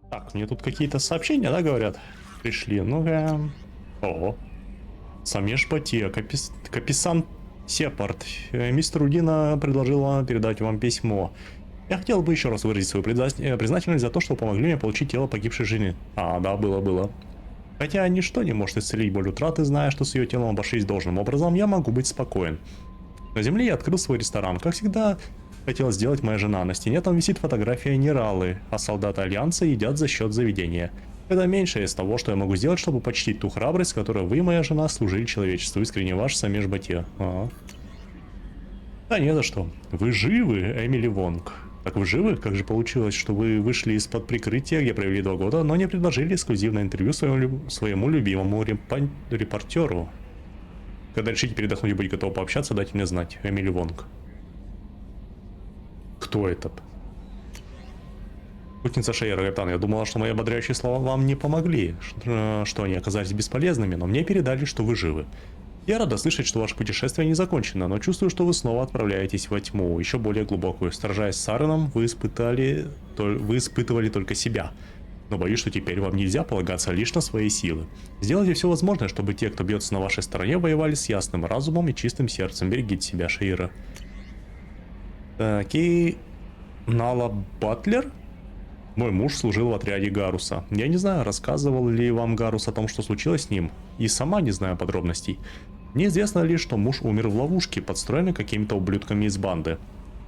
Так, мне тут какие-то сообщения, да, говорят? Пришли. Ну-ка. Ого. Самеш Батия, Каписан Сепард. Мистер Удина предложил вам передать вам письмо. Я хотел бы еще раз выразить свою признательность за то, что помогли мне получить тело погибшей жены. А, да, было. Хотя ничто не может исцелить боль утраты, зная, что с ее телом обошлись должным образом, я могу быть спокоен. На земле я открыл свой ресторан. Как всегда, хотела сделать моя жена. На стене там висит фотография Нералы, а солдаты Альянса едят за счет заведения. Это меньшее из того, что я могу сделать, чтобы почтить ту храбрость, с которой вы, моя жена, служили человечеству. Искренне ваш Самеш Батия. Да не за что. Вы живы, Эмили Вонг? Так вы живы? Как же получилось, что вы вышли из-под прикрытия, где провели 2 года, но не предложили эксклюзивное интервью своему любимому репортеру? Когда решите передохнуть и быть готовы пообщаться, дайте мне знать. Эмили Вонг. Кто это? Путница Шейра, капитан, я думала, что мои ободряющие слова вам не помогли, что они оказались бесполезными, но мне передали, что вы живы. Я рада слышать, что ваше путешествие не закончено, но чувствую, что вы снова отправляетесь во тьму, еще более глубокую. Сражаясь с Сареном, вы испытывали только себя. Но боюсь, что теперь вам нельзя полагаться лишь на свои силы. Сделайте все возможное, чтобы те, кто бьется на вашей стороне, воевали с ясным разумом и чистым сердцем. Берегите себя, Шейра. Так, и... Нала Батлер? Мой муж служил в отряде Гаруса. Я не знаю, рассказывал ли вам Гарус о том, что случилось с ним, и сама не знаю подробностей. Мне известно лишь, что муж умер в ловушке, подстроенной какими-то ублюдками из банды.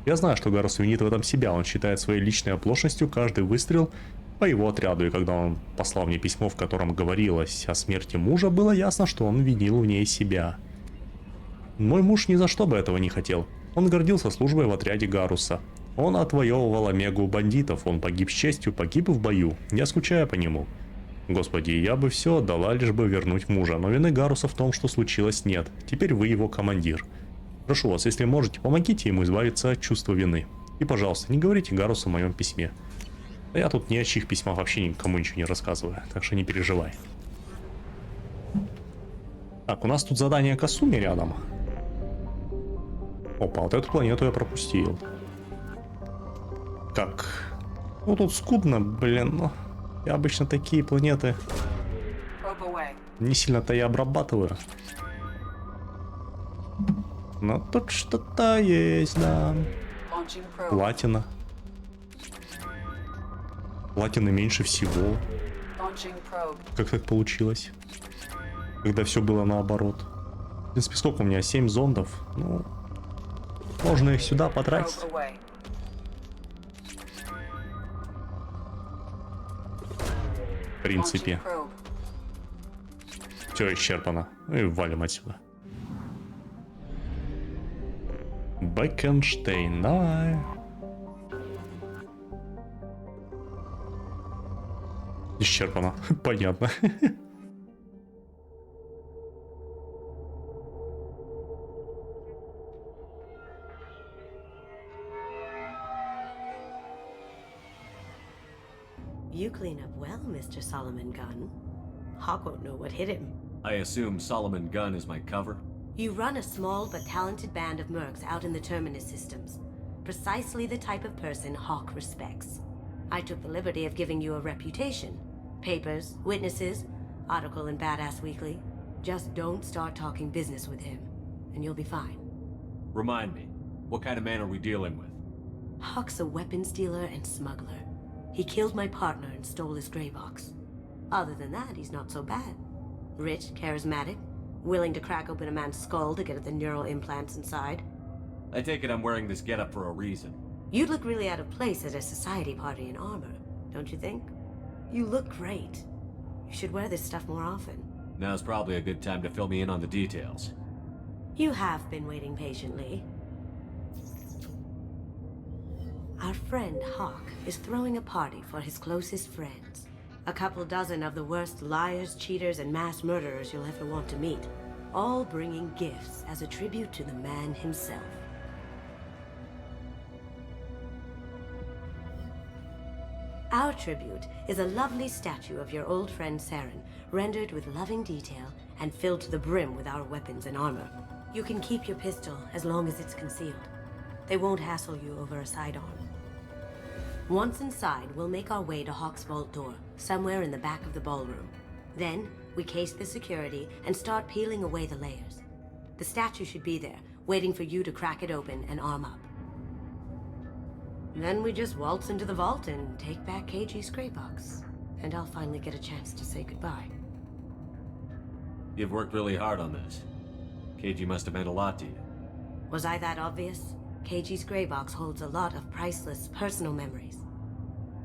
Я знаю, что Гарус винит в этом себя, он считает своей личной оплошностью каждый выстрел по его отряду, и когда он послал мне письмо, в котором говорилось о смерти мужа, было ясно, что он винил в ней себя. Мой муж ни за что бы этого не хотел. Он гордился службой в отряде Гаруса. Он отвоевывал Омегу у бандитов, он погиб с честью, погиб в бою, я скучаю по нему. Господи, я бы все отдала, лишь бы вернуть мужа, но вины Гаруса в том, что случилось, нет. Теперь вы его командир. Прошу вас, если можете, помогите ему избавиться от чувства вины. И, пожалуйста, не говорите Гарусу в моем письме. Да я тут ни о чьих письмах вообще никому ничего не рассказываю, так что не переживай. Так, у нас тут задание Касуми рядом. Опа, вот эту планету я пропустил. Как? Ну тут скудно, блин, ну... Я обычно такие планеты не сильно-то я обрабатываю. Но тут что-то есть, да. Платина. Платины меньше всего. Как так получилось? Когда все было наоборот. В принципе, сколько у меня? 7 зондов. Ну, можно их сюда потратить. В принципе. Все исчерпано. Ну и валим отсюда. Бекенштейн, давай. Исчерпано. Понятно. You clean up well, Mr. Solomon Gunn. Hawk won't know what hit him. I assume Solomon Gunn is my cover? You run a small but talented band of mercs out in the Terminus systems. Precisely the type of person Hawk respects. I took the liberty of giving you a reputation. Papers, witnesses, article in Badass Weekly. Just don't start talking business with him, and you'll be fine. Remind me, what kind of man are we dealing with? Hawk's a weapons dealer and smuggler. He killed my partner and stole his gray box. Other than that, he's not so bad. Rich, charismatic, willing to crack open a man's skull to get at the neural implants inside. I take it I'm wearing this getup for a reason. You'd look really out of place at a society party in armor, don't you think? You look great. You should wear this stuff more often. Now's probably a good time to fill me in on the details. You have been waiting patiently. Our friend Hawk is throwing a party for his closest friends. A couple dozen of the worst liars, cheaters, and mass murderers you'll ever want to meet. All bringing gifts as a tribute to the man himself. Our tribute is a lovely statue of your old friend Saren, rendered with loving detail and filled to the brim with our weapons and armor. You can keep your pistol as long as it's concealed. They won't hassle you over a sidearm. Once inside, we'll make our way to Hawk's vault door, somewhere in the back of the ballroom. Then, we case the security and start peeling away the layers. The statue should be there, waiting for you to crack it open and arm up. Then we just waltz into the vault and take back KG's gray box. And I'll finally get a chance to say goodbye. You've worked really hard on this. KG must have meant a lot to you. Was I that obvious? KG's gray box holds a lot of priceless personal memories.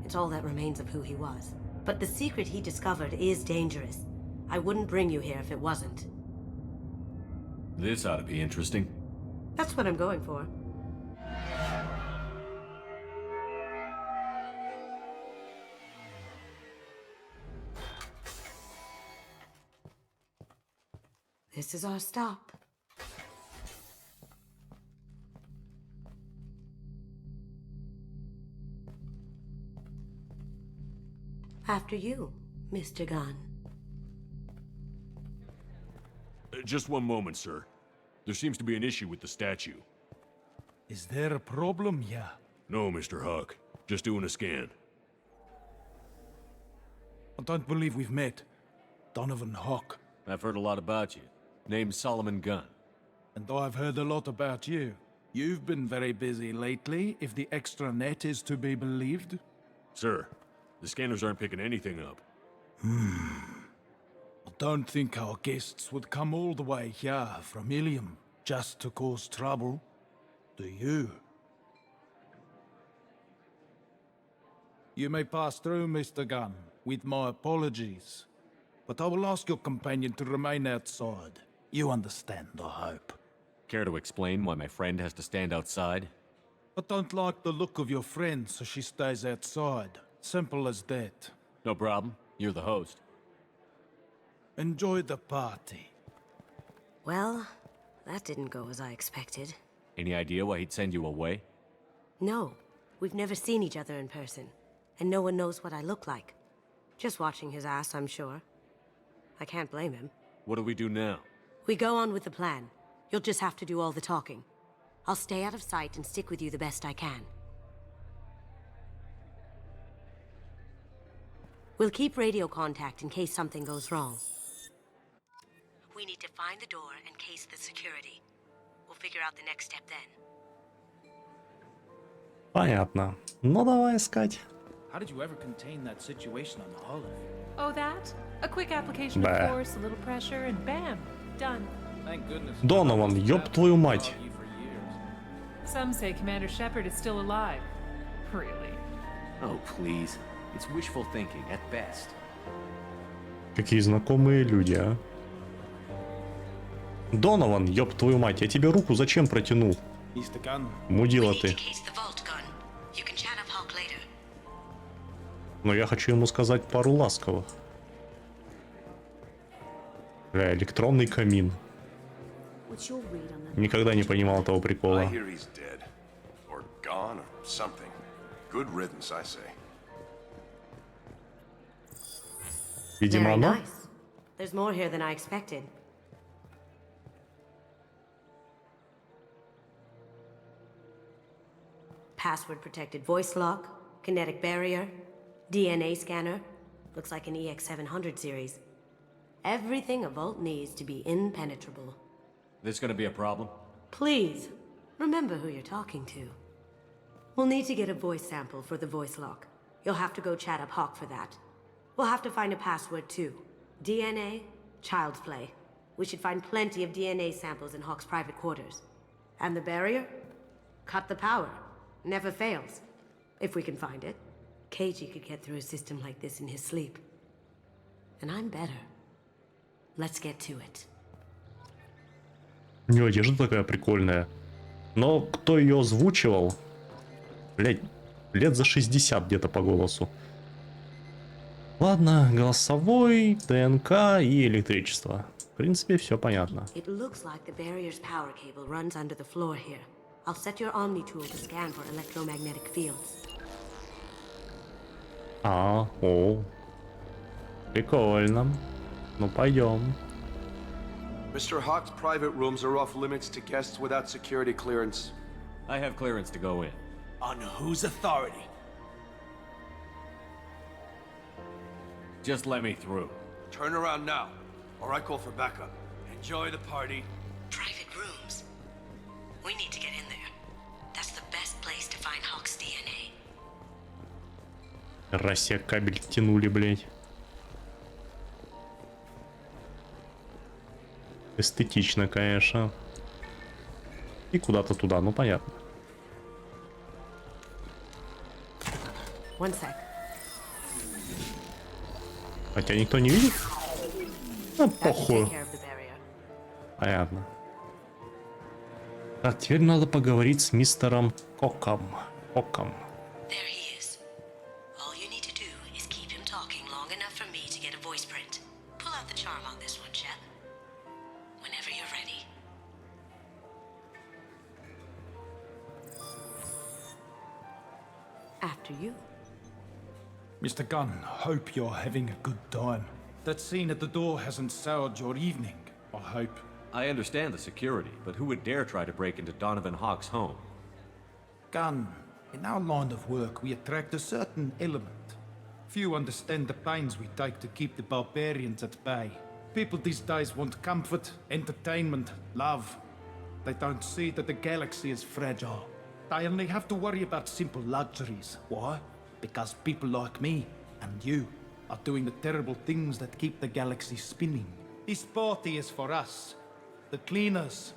It's all that remains of who he was. But the secret he discovered is dangerous. I wouldn't bring you here if it wasn't. This ought to be interesting. That's what I'm going for. This is our stop. After you, Mr. Gunn. Just one moment, sir. There seems to be an issue with the statue. Is there a problem here? No, Mr. Huck. Just doing a scan. I don't believe we've met. Donovan Hawk. I've heard a lot about you. Name's Solomon Gunn. And I've heard a lot about you. You've been very busy lately, if the extra net is to be believed. Sir, the scanners aren't picking anything up. I don't think our guests would come all the way here from Ilium just to cause trouble. Do you? You may pass through, Mr. Gunn, with my apologies. But I will ask your companion to remain outside. You understand, I hope. Care to explain why my friend has to stand outside? I don't like the look of your friend, so she stays outside. Simple as that. No problem. You're the host. Enjoy the party. Well, that didn't go as I expected. Any idea why he'd send you away? No, we've never seen each other in person, and no one knows what I look like. Just watching his ass, I'm sure. I can't blame him. What do we do now? We go on with the plan. You'll just have to do all the talking. I'll stay out of sight and stick with you the best I can. We'll keep radio contact in case something goes wrong. We need to find the door and case the security. We'll figure out the next step then. Понятно. Ну давай искать. How did you ever contain that situation on the Olive? Oh, that? A quick application Bah. of force, a little pressure, and bam, done. Thank goodness. Донован, ёб твою мать. You for years. Some say Commander Shepard is still alive. Really? Oh, please. It's wishful thinking at best. Какие знакомые люди, а. Донован, ёб твою мать, я тебе руку зачем протянул? Mr. Gunn, Мудила We need to ты. case the vault, Gun. You can chat up Hawk later. Но я хочу ему сказать пару ласковых. Электронный камин. What's your read on that? Никогда не понимал этого I прикола. hear he's dead. Or gone, or something. Good riddance, I say. Видимо, Very оно. nice. There's more here than I expected. Password-protected voice lock, kinetic barrier, DNA scanner. Looks like an EX700 series. Everything a vault needs to be impenetrable. This gonna be a problem? Please, remember who you're talking to. We'll need to get a voice sample for the voice lock. You'll have to go chat up Hawk for that. We'll have to find a password too. DNA, child's play. We should find plenty of DNA samples in Hawk's private quarters. And the barrier? Cut the power. Never fails. If we can find it. KG could get through a system like this in his sleep. And I'm better. Let's get to it. У него одежда такая прикольная. Но кто ее озвучивал? Блять, лет за 60 где-то по голосу. Ладно, голосовой, ДНК и электричество. В принципе, все понятно. It looks like the barrier's power cable runs under the floor here. I'll set your Omni tool to scan for electromagnetic fields. О. Прикольно. Ну, пойдем. Mr. Hawk's private rooms are off limits to guests without security clearance. I have clearance to go in. On whose authority? Just let me through. Turn around now, or I call for backup. Enjoy the party. Private rooms. We need to get in there. That's the best place to find Hawk's DNA. Россия кабель тянули, блядь. Эстетично, конечно. И куда-то туда, ну понятно. One sec. Хотя никто не видит. Ну, That should похуй. take care of the barrier. Понятно. Так, теперь надо поговорить с мистером Коком. Коком. There he is. All you need to do is keep him talking long enough for me to get a voice print. Pull out the charm on this one, Shep. Whenever you're ready. After you. Mr. Gunn, hope you're having a good time. That scene at the door hasn't soured your evening, I hope. I understand the security, but who would dare try to break into Donovan Hawk's home? Gunn, in our line of work, we attract a certain element. Few understand the pains we take to keep the barbarians at bay. People these days want comfort, entertainment, love. They don't see that the galaxy is fragile. They only have to worry about simple luxuries. Why? Because people like me and you are doing the terrible things that keep the galaxy spinning. This party is for us, the cleaners,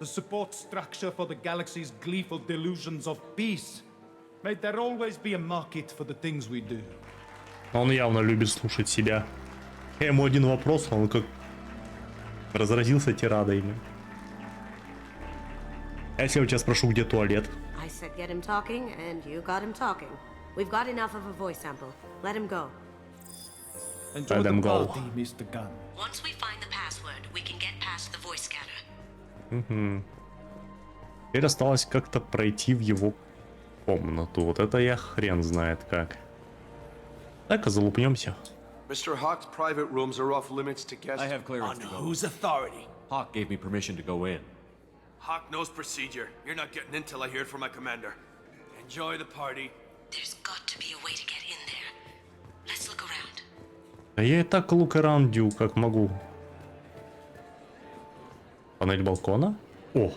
the support structure for the galaxy's gleeful delusions of peace. May there always be a market for the things we do. Он явно любит слушать себя. Я ему один вопрос, он как разразился тирадой. А если я у тебя спрошу, где туалет? I said get him talking, and you got him talking. We've got enough of a voice sample. Let him go. Enjoy Let the them go. party, Mr. Gunn. Once we find the password, we can get past the voice scanner. Теперь осталось как-то пройти в его комнату. Вот это я хрен знает как. Так-ка залупнемся. Mr. Hawk's private rooms are off limits to guests. I have clearance to go. whose authority? Hawk gave me permission to go in. Hawk knows procedure. You're not getting in till I hear it from my commander. Enjoy the party. There's got to be a way to get in there. Let's look around. А я и так look around you, как могу. Панель балкона? О!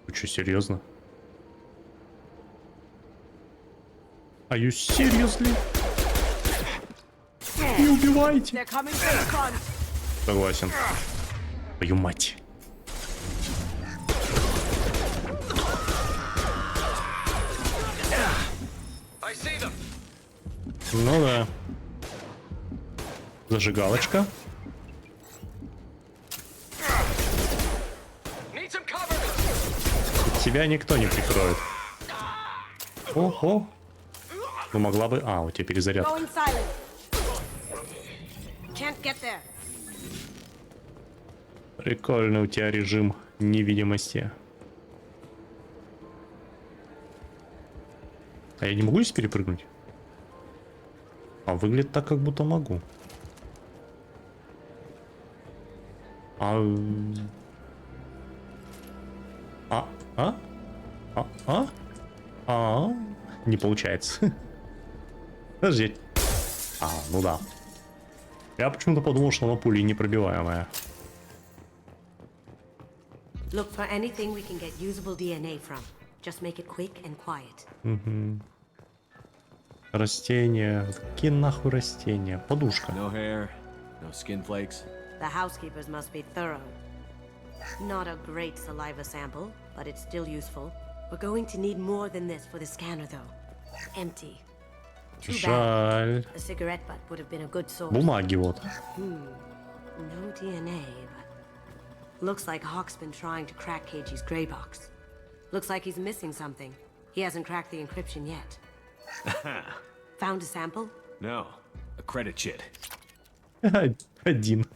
Вы что, серьезно? Are you seriously? Не убивайте! They're coming from the front. Согласен. Твою мать. Ну да. Зажигалочка. Тебя никто не прикроет. Ого. Ну могла бы... А, у тебя перезарядка. Going silent. Can't get there. Прикольный у тебя режим невидимости. А я не могу здесь перепрыгнуть? А выглядит так, как будто могу. А? Не получается. Подожди. А, ну да. Я почему-то подумал, что она пуля непробиваемая. Look for anything we can get usable DNA from. Just make it quick and quiet. Растения. Какие нахуй растения? Подушка. No hair, no skin flakes. The housekeepers must be thorough. Not a great saliva sample, but it's still useful. We're going to need more than this for the scanner, though. Empty. Too bad. Жаль. A cigarette butt would have been a good source. Бумаги вот. No DNA, but looks like Hawk's been trying to crack KG's gray box. Looks like he's missing something. He hasn't cracked the encryption yet. Found a sample? No, a credit chit. Один.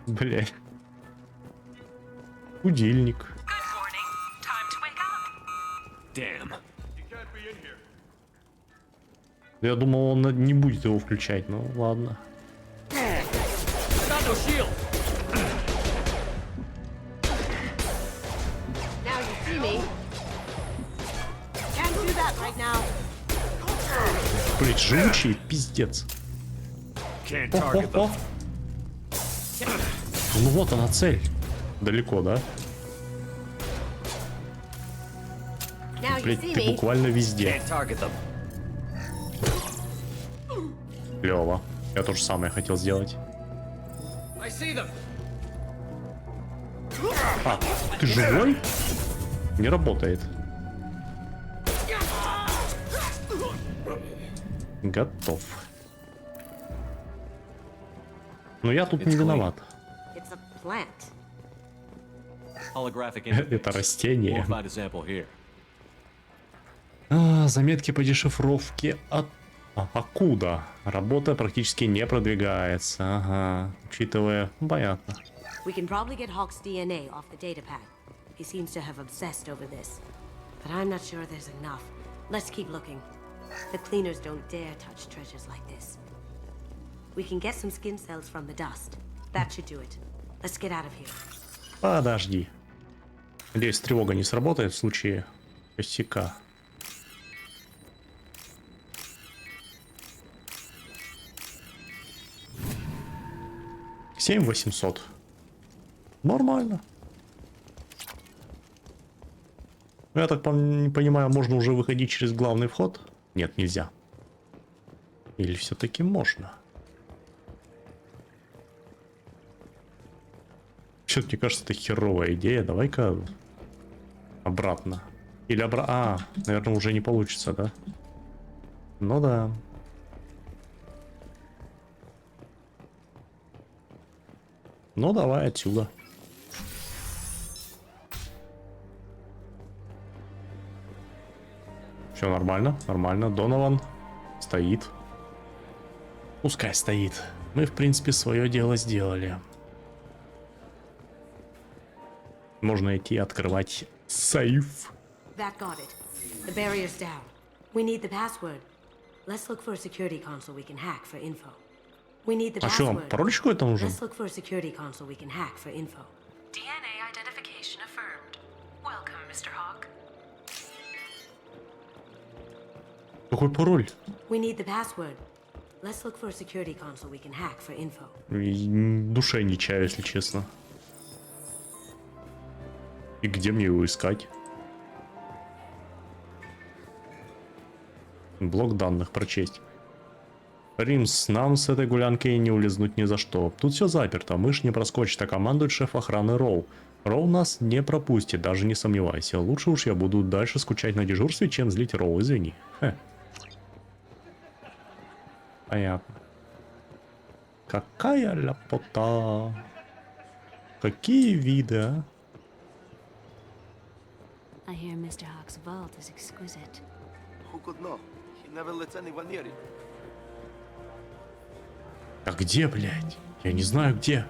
Блять. Будильник. Good morning. Time to wake up. Damn. You can't be in here. Я думал, он не будет его включать, ну ладно. Got no shield. Блять, живучий, пиздец. Can't О, target о, them. о. Ну вот она цель. Далеко, да? Now you Блять, see ты me. буквально везде. Can't target them. Клево. Я то же самое хотел сделать. I see them. А, ты живой? Не работает. Готов. Но я тут не виноват. It's a plant. Holographic Это interface. растение. We'll find a sample here. Заметки по дешифровке от Акуда. Работа практически не продвигается. Ага. Учитывая... Понятно. We can probably get Hawk's DNA off the datapad. He seems to have obsessed over this. But I'm not sure there's enough. Let's keep looking. The cleaners don't dare touch treasures like this. We can get some skin cells from the dust. That should do it. Let's get out of here. Подожди. Надеюсь, тревога не сработает в случае косяка. $7800. Нормально. Я так понимаю, можно уже выходить через главный вход? Нет, нельзя. Или все-таки можно? Все-таки кажется, это херовая идея. Давай-ка обратно. Или обратно. А, наверное, уже не получится, да? Ну да. Ну давай отсюда. Все нормально, нормально. Донован стоит. Пускай стоит. Мы, в принципе, свое дело сделали. Можно идти открывать сейф. That got it. The barrier's down. We need the password. Let's look for a security console we can hack for info. We need the А что, password. пароль какой-то нужен? Let's look for a security console we can hack for info. DNA identification affirmed. Welcome, Mr. Hawk. Какой пароль? We need the password. Let's look for a security console we can hack for info. В душе не чаю, если честно. И где мне его искать? Блок данных прочесть. Римс, нам с этой гулянкой не улизнуть ни за что. Тут все заперто, мышь не проскочит, а командует шеф охраны Роу. Роу нас не пропустит, даже не сомневайся. Лучше уж я буду дальше скучать на дежурстве, чем злить Роу, извини. Хе. Понятно. Какая ляпота. Какие виды, а? I hear Mr. Hawk's vault is exquisite. Who could know? He never lets anyone near it. А где, блядь? Я не знаю где.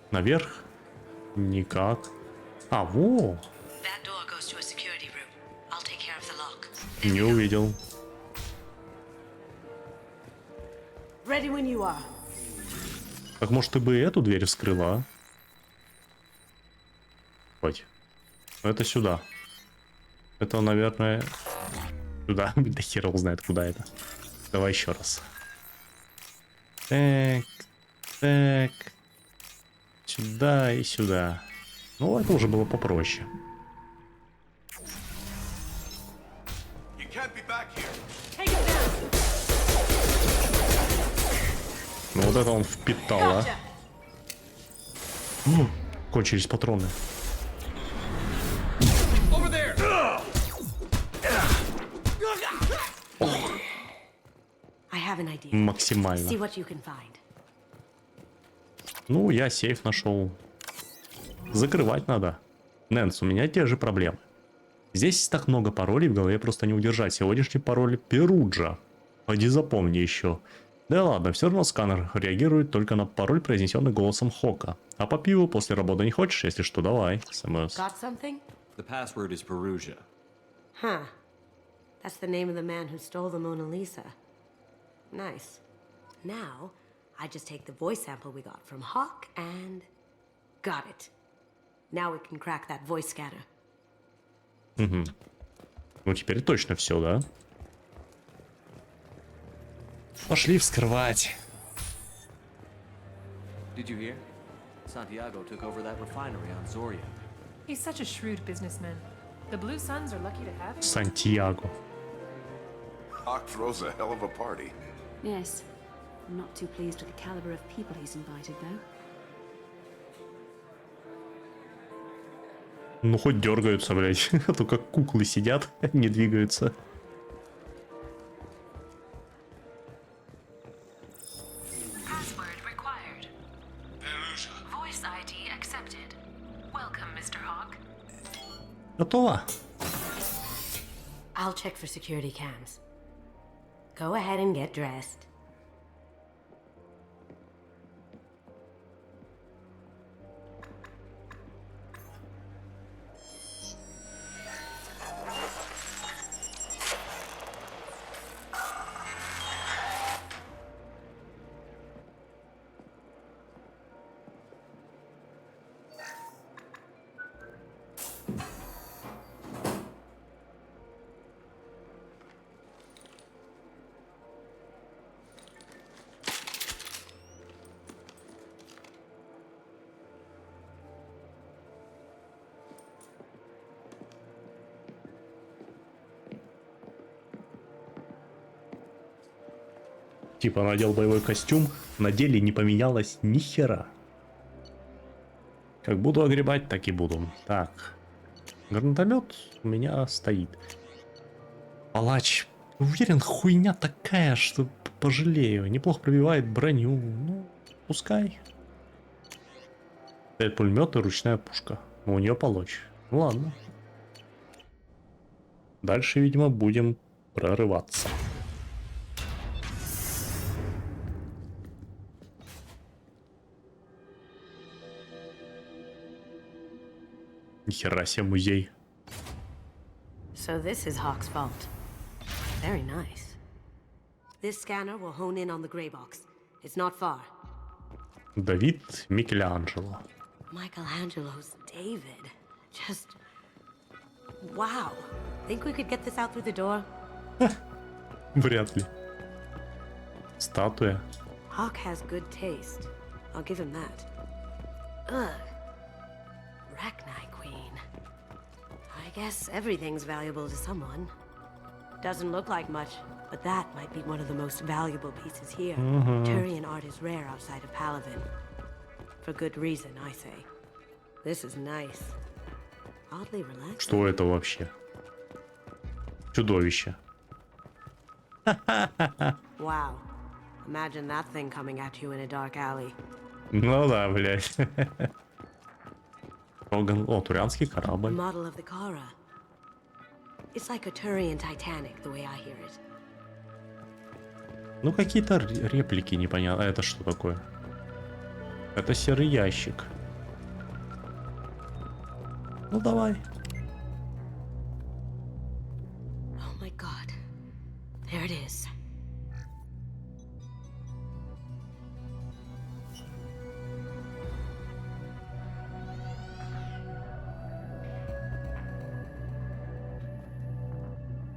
Наверх? Никак. А, во! That door goes to a security room. I'll take care of the lock. Не увидел. Ready when you are. Так может ты бы эту дверь вскрыла, а? Хоть. Это сюда. Это, наверное... Сюда. Да хер его знает, куда это. Давай еще раз. Так. Так. Сюда и сюда. Ну, это уже было попроще. You can't be back here. Ну, вот это он впитал, а. Кончились патроны. I have an idea. Максимально. See what you can find. Ну, я сейф нашел. Закрывать надо. Нэнс, у меня те же проблемы. Здесь так много паролей, в голове просто не удержать. Сегодняшний пароль Перуджа. Пойди запомни еще. Да ладно, все равно сканер реагирует только на пароль, произнесенный голосом Хока. А по пиву после работы не хочешь? Если что, давай. СМС. Got something? The password is Perugia. Huh. That's the name of the man who stole the Mona Lisa. Nice. Now, I just take the voice sample we got from Hawk and... Got it. Now we can crack that voice scanner. Ну, теперь точно все, да? Пошли вскрывать. Did you hear? Santiago took over that refinery on Zoria. He's such a shrewd businessman. The Blue Suns are lucky to have him. Сантьяго. Hawk throws a hell of a party. Yes. I'm not too pleased with the caliber of people he's invited, though. Ну хоть дергаются, блядь. А то как куклы сидят, не двигаются. Password required. Voice ID accepted. Welcome, Mr. Hawk. Готово. I'll check for security cams. Go ahead and get dressed. Типа надел боевой костюм, на деле не поменялось ни хера. Как буду огребать, так и буду. Так. Гранатомет у меня стоит. Палач. Уверен, хуйня такая, что пожалею. Неплохо пробивает броню. Ну, пускай. Это пулемет и ручная пушка. Но у нее полочь. Ну ладно. Дальше, видимо, будем прорываться. Нихера себе музей. So this is Hawk's vault. Very nice. This scanner will hone in on the gray box. It's not far. Давид Микеланджело. Michelangelo's David. Just... wow. Think we could get this out through the door? Вряд ли. Статуя. Hawk has good taste. I'll give him that. Ugh. Rachni Queen. I guess everything's valuable to someone. Doesn't look like much, but that might be one of the most valuable pieces here. Turian art is rare outside of Palavin. For good reason, I say. This is nice. Oddly relaxing. Что это вообще? Чудовище. Wow. Imagine that thing coming at you in a dark alley. Ну да, блядь. О, турианский корабль. Model of the Kara. It's like a Turian Titanic, the way I hear it. Ну какие-то реплики непонятно. Это что такое? Это серый ящик. Ну давай. Oh my god. There it is.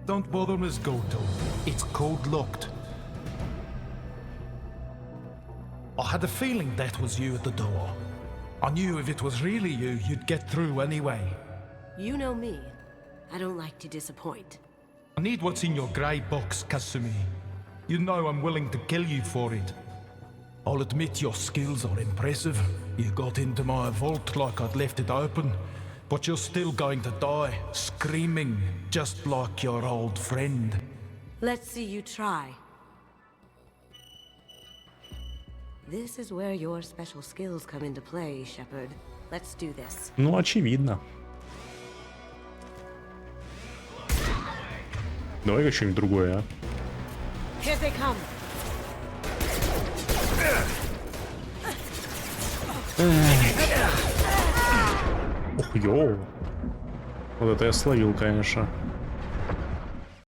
Don't bother, Miss Goto. It's code locked. I had a feeling that was you at the door. I knew if it was really you, you'd get through anyway. You know me. I don't like to disappoint. I need what's in your grey box, Kasumi. You know I'm willing to kill you for it. I'll admit your skills are impressive. You got into my vault like I'd left it open. But you're still going to die, screaming, just like your old friend. Let's see you try. This is where your special skills come into play, Shepard. Let's do this. Ну, очевидно. Давай что-нибудь другое, а? Here they come. Ух, йоу. Вот это я словил, конечно.